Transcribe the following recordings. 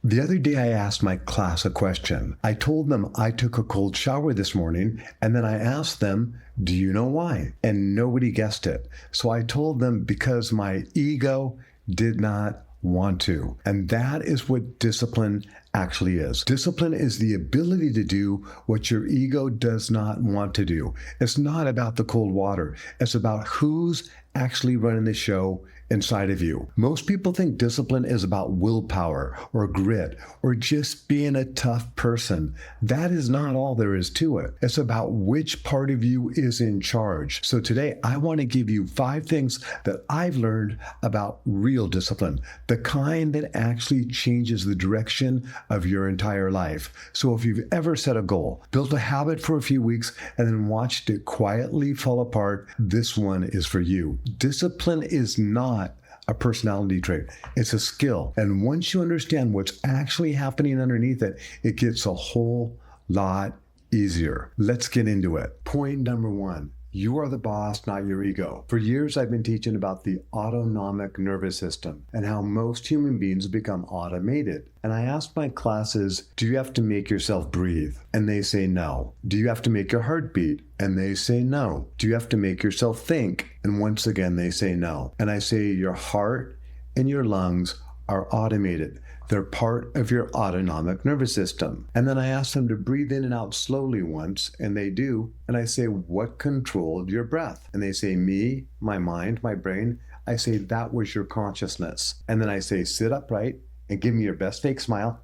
The other day, I asked my class a question. I told them I took a cold shower this morning, and then I asked them, do you know why? And nobody guessed it. So I told them because my ego did not want to. And that is what discipline actually is. Discipline is the ability to do what your ego does not want to do. It's not about the cold water. It's about who's actually running the show inside of you. Most people think discipline is about willpower or grit or just being a tough person. That is not all there is to it. It's about which part of you is in charge. So today I want to give you 5 things that I've learned about real discipline, the kind that actually changes the direction of your entire life. So if you've ever set a goal, built a habit for a few weeks, and then watched it quietly fall apart, this one is for you. Discipline is not a personality trait. It's a skill. And once you understand what's actually happening underneath it, it gets a whole lot easier. Let's get into it. Point number 1. You are the boss, not your ego. For years, I've been teaching about the autonomic nervous system and how most human beings become automated. And I ask my classes, do you have to make yourself breathe? And they say no. Do you have to make your heart beat? And they say no. Do you have to make yourself think? And once again, they say no. And I say your heart and your lungs are automated. They're part of your autonomic nervous system. And then I ask them to breathe in and out slowly once, and they do. And I say, what controlled your breath? And they say, me, my mind, my brain. I say, that was your consciousness. And then I say, sit upright and give me your best fake smile.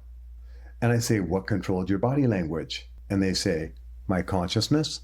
And I say, what controlled your body language? And they say, my consciousness.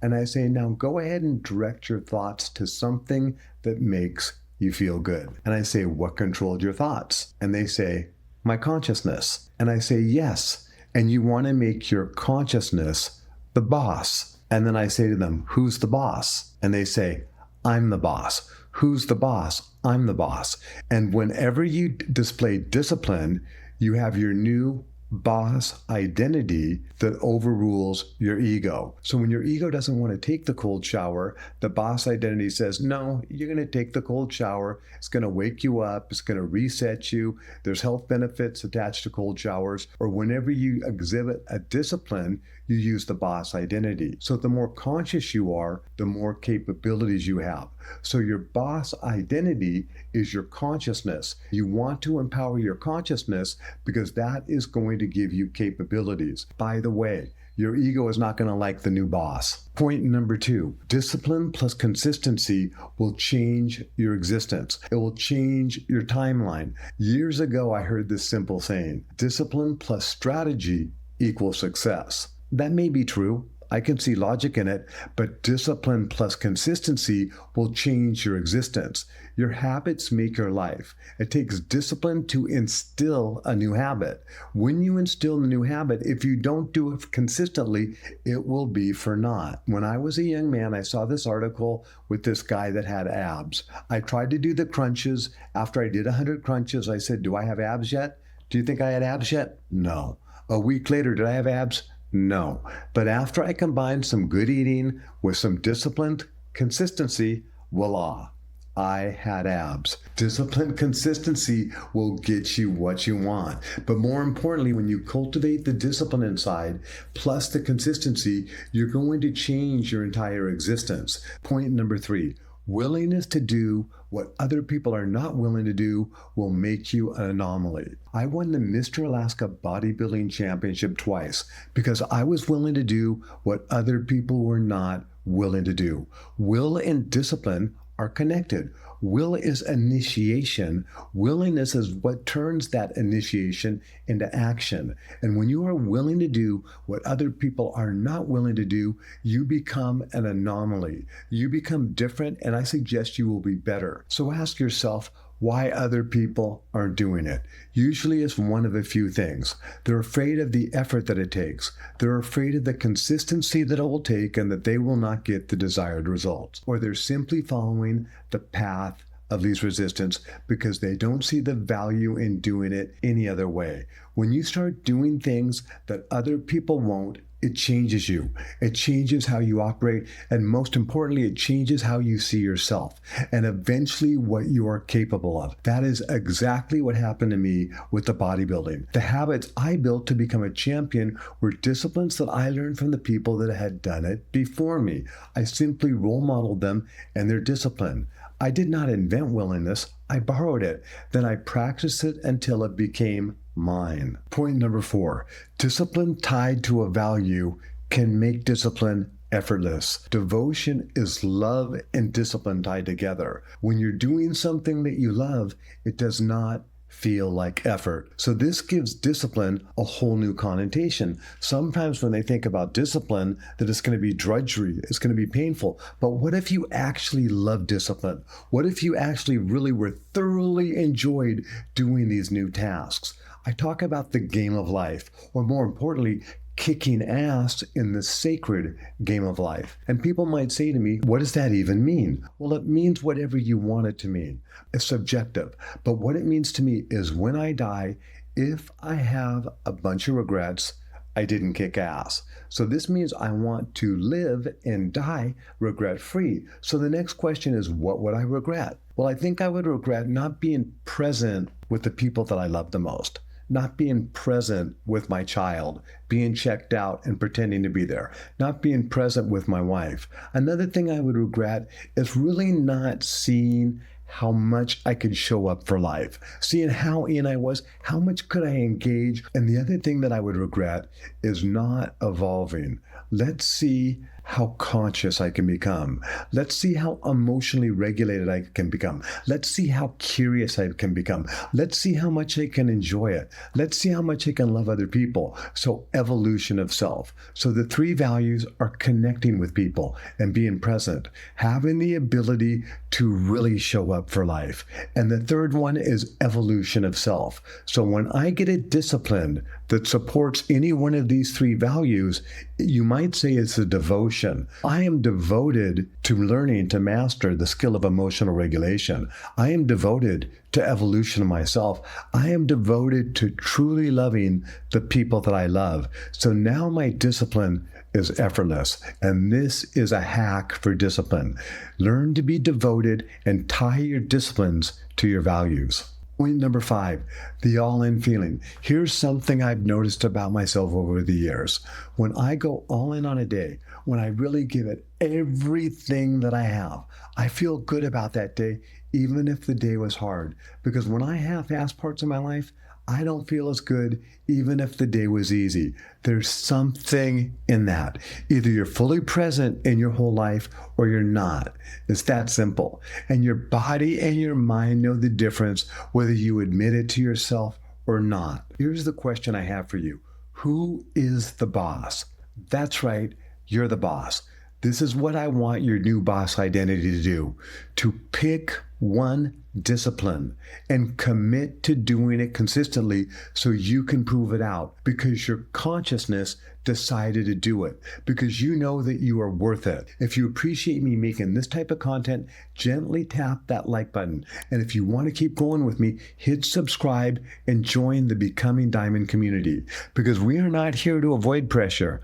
And I say, now go ahead and direct your thoughts to something that makes you feel good. And I say, what controlled your thoughts? And they say, my consciousness. And I say, yes. And you want to make your consciousness the boss. And then I say to them, who's the boss? And they say, I'm the boss. Who's the boss? I'm the boss. And whenever you display discipline, you have your new boss identity that overrules your ego. So when your ego doesn't want to take the cold shower, the boss identity says, no, you're going to take the cold shower. It's going to wake you up. It's going to reset you. There's health benefits attached to cold showers. Or whenever you exhibit a discipline, you use the boss identity. So the more conscious you are, the more capabilities you have. So your boss identity is your consciousness. You want to empower your consciousness because that is going to give you capabilities. By the way, your ego is not going to like the new boss. Point number 2, discipline plus consistency will change your existence. It will change your timeline. Years ago, I heard this simple saying, discipline plus strategy equals success. That may be true. I can see logic in it, but discipline plus consistency will change your existence. Your habits make your life. It takes discipline to instill a new habit. When you instill a new habit, if you don't do it consistently, it will be for naught. When I was a young man, I saw this article with this guy that had abs. I tried to do the crunches. After I did 100 crunches, I said, do I have abs yet? Do you think I had abs yet? No. A week later, did I have abs? No. But after I combined some good eating with some disciplined consistency, voila, I had abs. Disciplined consistency will get you what you want. But more importantly, when you cultivate the discipline inside, plus the consistency, you're going to change your entire existence. Point number 3. Willingness to do what other people are not willing to do will make you an anomaly. I won the Mr. Alaska Bodybuilding Championship twice because I was willing to do what other people were not willing to do. Will and discipline are connected. Will is initiation. Willingness is what turns that initiation into action. And when you are willing to do what other people are not willing to do, you become an anomaly. You become different, and I suggest you will be better. So ask yourself, why other people aren't doing it. Usually it's one of a few things. They're afraid of the effort that it takes. They're afraid of the consistency that it will take and that they will not get the desired results. Or they're simply following the path of least resistance because they don't see the value in doing it any other way. When you start doing things that other people won't, it changes you. It changes how you operate. And most importantly, it changes how you see yourself and eventually what you are capable of. That is exactly what happened to me with the bodybuilding. The habits I built to become a champion were disciplines that I learned from the people that had done it before me. I simply role modeled them and their discipline. I did not invent willingness. I borrowed it. Then I practiced it until it became mine. Point number 4, discipline tied to a value can make discipline effortless. Devotion is love and discipline tied together. When you're doing something that you love, it does not feel like effort. So this gives discipline a whole new connotation. Sometimes when they think about discipline, that it's going to be drudgery, it's going to be painful. But what if you actually love discipline? What if you actually really were thoroughly enjoyed doing these new tasks? I talk about the game of life, or more importantly, kicking ass in the sacred game of life. And people might say to me, what does that even mean? Well, it means whatever you want it to mean. It's subjective. But what it means to me is when I die, if I have a bunch of regrets, I didn't kick ass. So this means I want to live and die regret-free. So the next question is, what would I regret? Well, I think I would regret not being present with the people that I love the most. Not being present with my child, being checked out and pretending to be there, not being present with my wife. Another thing I would regret is really not seeing how much I could show up for life, seeing how in I was, how much could I engage. And the other thing that I would regret is not evolving. Let's see how conscious I can become. Let's see how emotionally regulated I can become. Let's see how curious I can become. Let's see how much I can enjoy it. Let's see how much I can love other people. So evolution of self. So the 3 values are connecting with people and being present, having the ability to really show up for life. And the third one is evolution of self. So when I get a discipline that supports any one of these 3 values, you might say it's a devotion. I am devoted to learning to master the skill of emotional regulation. I am devoted to evolution of myself. I am devoted to truly loving the people that I love. So now my discipline is effortless. And this is a hack for discipline. Learn to be devoted and tie your disciplines to your values. Point number 5, the all-in feeling. Here's something I've noticed about myself over the years. When I go all in on a day, when I really give it everything that I have, I feel good about that day, even if the day was hard. Because when I half-ass parts of my life, I don't feel as good even if the day was easy. There's something in that. Either you're fully present in your whole life or you're not. It's that simple. And your body and your mind know the difference whether you admit it to yourself or not. Here's the question I have for you. Who is the boss? That's right, you're the boss. This is what I want your new boss identity to do. To pick one discipline and commit to doing it consistently so you can prove it out because your consciousness decided to do it, because you know that you are worth it. If you appreciate me making this type of content, gently tap that like button. And if you want to keep going with me, hit subscribe and join the Becoming Diamond community, because we are not here to avoid pressure.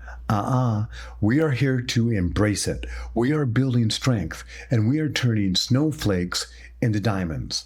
We are here to embrace it. We are building strength and we are turning snowflakes into diamonds.